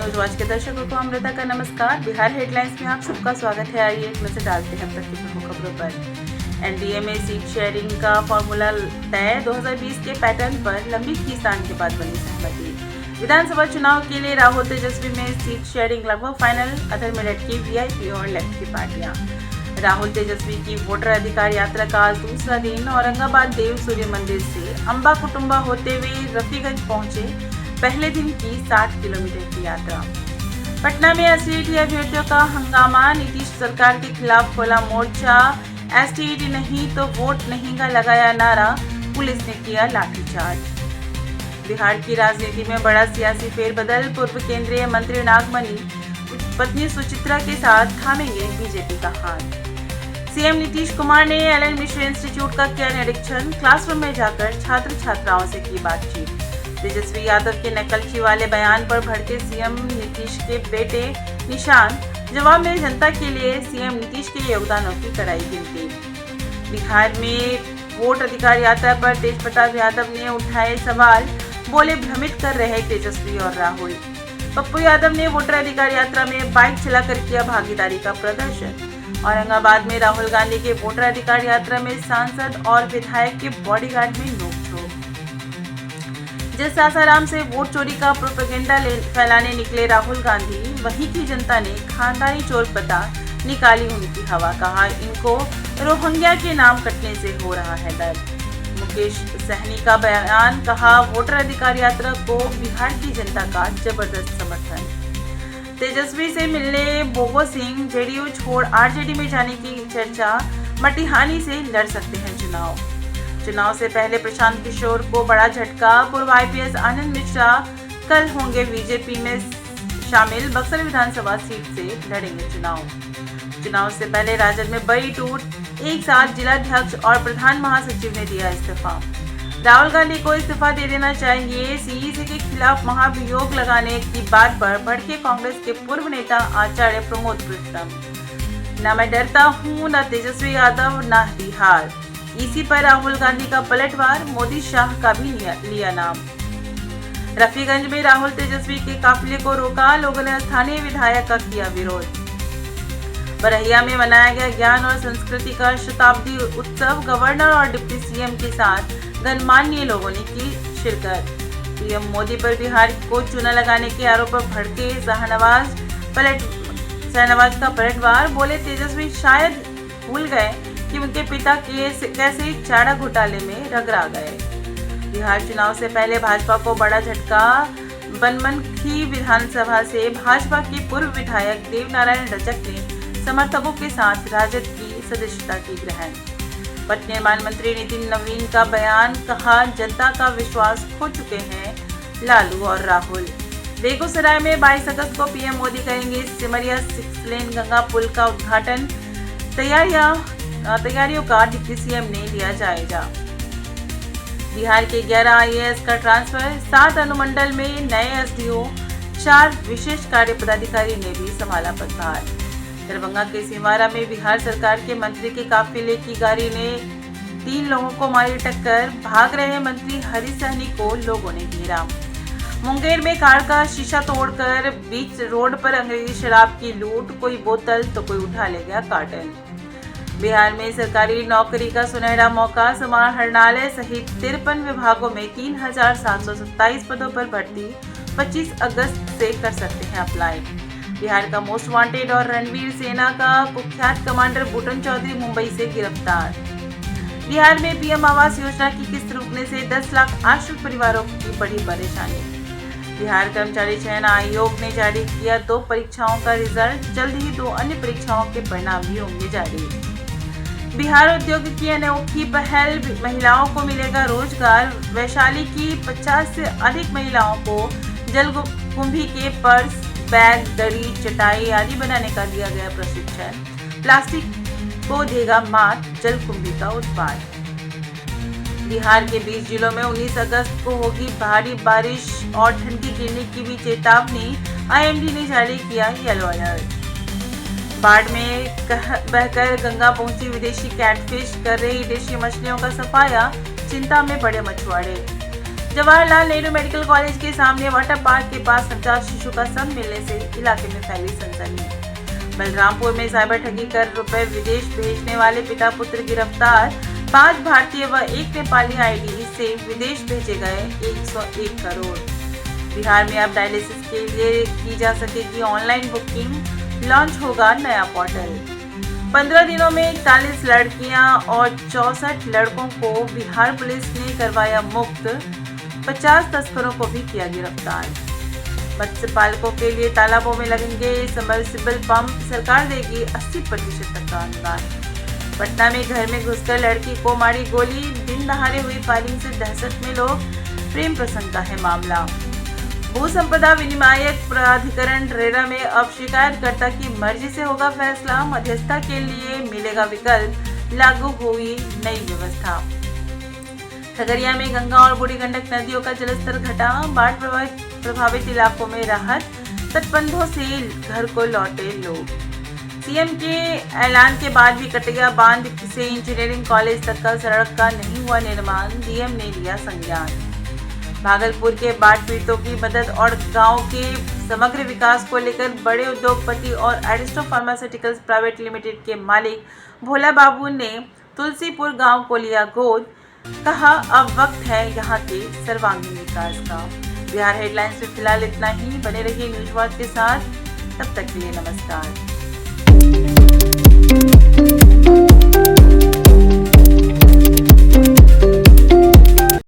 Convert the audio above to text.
News watch के दर्शकों को अमृता का नमस्कार। बिहार हेडलाइंस में आप सबका स्वागत है। आइए एक नजर डालते हैं अब तक की प्रमुख खबरों पर। एनडीए में सीट शेयरिंग का फॉर्मूला तय, 2020 के पैटर्न पर लंबी खींचतान के बाद बनी सहमति। विधानसभा चुनाव के लिए राहुल तेजस्वी में सीट शेयरिंग लगभग फाइनल, अदर में लटकी वीआईपी और लेफ्ट की पार्टियां। राहुल तेजस्वी की वोटर अधिकार यात्रा का आज दूसरा दिन औरंगाबाद देव सूर्य मंदिर से अम्बा कुटुंबा होते हुए रफीगंज पहुंचे। पहले दिन की 60 किलोमीटर की यात्रा। पटना में एसटीईटी अभ्यर्थियों का हंगामा, नीतीश सरकार के खिलाफ खोला मोर्चा। एसटीईटी नहीं तो वोट नहीं का लगाया नारा, पुलिस ने किया लाठीचार्ज। बिहार की राजनीति में बड़ा सियासी फेरबदल, पूर्व केंद्रीय मंत्री नागमणि पत्नी सुचित्रा के साथ थामेंगे बीजेपी का हाथ। सीएम नीतीश कुमार ने एलन मिश्र इंस्टीट्यूट का किया निरीक्षण, क्लासरूम में जाकर छात्र छात्राओं से की बातचीत। तेजस्वी यादव के नकलची वाले बयान पर भड़के सीएम नीतीश के बेटे निशांत, जवाब में जनता के लिए सीएम नीतीश के योगदानों की कराई गिनती। बिहार में वोट अधिकार यात्रा पर तेजप्रताप यादव ने उठाए सवाल, बोले भ्रमित कर रहे तेजस्वी और राहुल। पप्पू यादव ने वोटर अधिकार यात्रा में बाइक चलाकर किया भागीदारी का प्रदर्शन। औरंगाबाद में राहुल गांधी के वोटर अधिकार यात्रा में सांसद और विधायक के बॉडीगार्ड में नोकझोंक। जिस सासाराम से वोट चोरी का प्रोपेगेंडा फैलाने निकले राहुल गांधी, वहीं की जनता ने खानदानी चोर पता निकाली उनकी हवा। कहा, इनको रोहिंग्या के नाम कटने से हो रहा है डर। मुकेश सहनी का बयान, कहा वोटर अधिकार यात्रा को बिहार की जनता का जबरदस्त समर्थन। तेजस्वी से मिलने बोगो सिंह, जेडीयू छोड़ आरजेडी में जाने की चर्चा, मटिहानी से लड़ सकते हैं चुनाव से पहले प्रशांत किशोर को बड़ा झटका। पूर्व आईपीएस आनंद मिश्रा कल होंगे बीजेपी में शामिल, बक्सर विधानसभा सीट से लड़ेंगे चुनाव से पहले राजद में बड़ी टूट, एक साथ जिलाध्यक्ष और प्रधान महासचिव ने दिया इस्तीफा। राहुल गांधी को इस्तीफा दे देना चाहिए, सीईसी के खिलाफ महाभियोग लगाने की बात पर भड़के कांग्रेस के पूर्व नेता आचार्य प्रमोद कृष्णम। न मैं डरता हूं, न तेजस्वी यादव, न बिहार। ईसी पर राहुल गांधी का पलटवार, मोदी शाह का भी लिया नाम। रफीगंज में राहुल तेजस्वी के काफिले को रोका, लोगों ने स्थानीय विधायक का किया विरोध। बरहिया में मनाया गया ज्ञान और संस्कृति का शताब्दी उत्सव, गवर्नर और डिप्टी सीएम के साथ गणमान्य लोगों ने की शिरकत। पीएम मोदी पर बिहार को चूना लगाने के आरोप पर भड़के शाहनवाज का पलटवार, बोले तेजस्वी शायद भूल गए कि उनके पिता कैसे चारा घोटाले में रगड़ा गए। बिहार चुनाव से पहले भाजपा को बड़ा झटका, बनमनखी विधानसभा से भाजपा के पूर्व विधायक देवनारायण रजक ने समर्थकों के साथ राजद की सदस्यता की ग्रहण। पथ निर्माण मंत्री नितिन नवीन का बयान, कहा जनता का विश्वास खो चुके हैं लालू और राहुल। बेगूसराय में 22 अगस्त को पीएम मोदी करेंगे सिमरिया 6 लेन गंगा पुल का उद्घाटन, तैयारियों का डिप्टी सीएम ने लिया जायजा। बिहार के 11 आईएएस का ट्रांसफर, 7 अनुमंडल में नए एसडीओ, 4 विशेष कार्य पदाधिकारी ने भी संभाला पदभार। दरभंगा के सिंवारा में बिहार सरकार के मंत्री के काफिले की गाड़ी ने 3 लोगों को मारी टक्कर, भाग रहे मंत्री हरी सहनी को लोगों ने घेरा। मुंगेर में कार का शीशा तोड़कर बीच रोड पर अंग्रेजी शराब की लूट, कोई बोतल तो कोई उठा ले गया कार्टन। बिहार में सरकारी नौकरी का सुनहरा मौका, समाहरणालय सहित 53 विभागों में 3727 पदों पर भर्ती, 25 अगस्त से कर सकते हैं अप्लाई। बिहार का मोस्ट वांटेड और रणवीर सेना का कुख्यात कमांडर बूटन चौधरी मुंबई से गिरफ्तार। बिहार में पीएम आवास योजना की किस्त रुकने से 10 लाख आश्रित परिवारों की बड़ी परेशानी। बिहार कर्मचारी चयन आयोग ने जारी किया 2 परीक्षाओं का रिजल्ट, जल्द ही 2 अन्य परीक्षाओं के परिणाम भी होंगे जारी। बिहार उद्योग की अनोखी पहल, महिलाओं को मिलेगा रोजगार। वैशाली की 50 से अधिक महिलाओं को जलकुंभी के पर्स, बैग, दरी, चटाई आदि बनाने का दिया गया प्रशिक्षण। प्लास्टिक को देगा मात, जलकुंभी का उत्पाद। बिहार के 20 जिलों में 19 अगस्त को होगी भारी बारिश और ठंडी गिरने की भी चेतावनी, आईएमडी ने जारी किया येलो अलर्ट। बाढ़ में बहकर गंगा पहुंची विदेशी कैटफिश, कर रही देशी मछलियों का सफाया, चिंता में पड़े मछुआरे। जवाहरलाल नेहरू मेडिकल कॉलेज के सामने वाटर पार्क के पास नवजात शिशु का शव मिलने से इलाके में फैली सनसनी। बलरामपुर में साइबर ठगी कर रुपए विदेश भेजने वाले पिता पुत्र गिरफ्तार। 5 भारतीय व 1 नेपाली आईडी से विदेश भेजे गए 101 करोड़। बिहार में अब डायलिसिस के लिए की जा सकेगी ऑनलाइन बुकिंग। लॉन्च होगा नया पोर्टल। 15 दिनों में 41 लड़कियां और 64 लड़कों को बिहार पुलिस ने करवाया मुक्त। 50 तस्करों को भी किया गिरफ्तार। मत्स्य पालकों के लिए तालाबों में लगेंगे सबमर्सिबल पंप। सरकार देगी 80% तक का अनुदान। पटना में घर में घुसकर लड़की को मारी गोली। दिन दहाड़े हुई फायरिंग से दहशत में लोग। प्रेम प्रसंग का है मामला। भू संपदा विनियामक प्राधिकरण रेरा में अब शिकायतकर्ता की मर्जी से होगा फैसला। मध्यस्थता के लिए मिलेगा विकल्प। लागू हुई नई व्यवस्था। खगड़िया में गंगा और बूढ़ी गंडक नदियों का जलस्तर घटा। बाढ़ प्रभावित इलाकों में राहत। तटबंधों से घर को लौटे लोग। सीएम के ऐलान के बाद भी कटेगा बांध से इंजीनियरिंग कॉलेज तक का सड़क का नहीं हुआ निर्माण। डीएम ने लिया संज्ञान। भागलपुर के बाढ़ पीड़ितों की मदद और गांव के समग्र विकास को लेकर बड़े उद्योगपति और एरिस्टो फार्मास्यूटिकल्स प्राइवेट लिमिटेड के मालिक भोला बाबू ने तुलसीपुर गांव को लिया गोद। कहा अब वक्त है यहाँ के सर्वांगीण विकास का। बिहार हेडलाइंस में फिलहाल इतना ही। बने रहिए न्यूज वॉच के साथ। तब तक के लिए नमस्कार।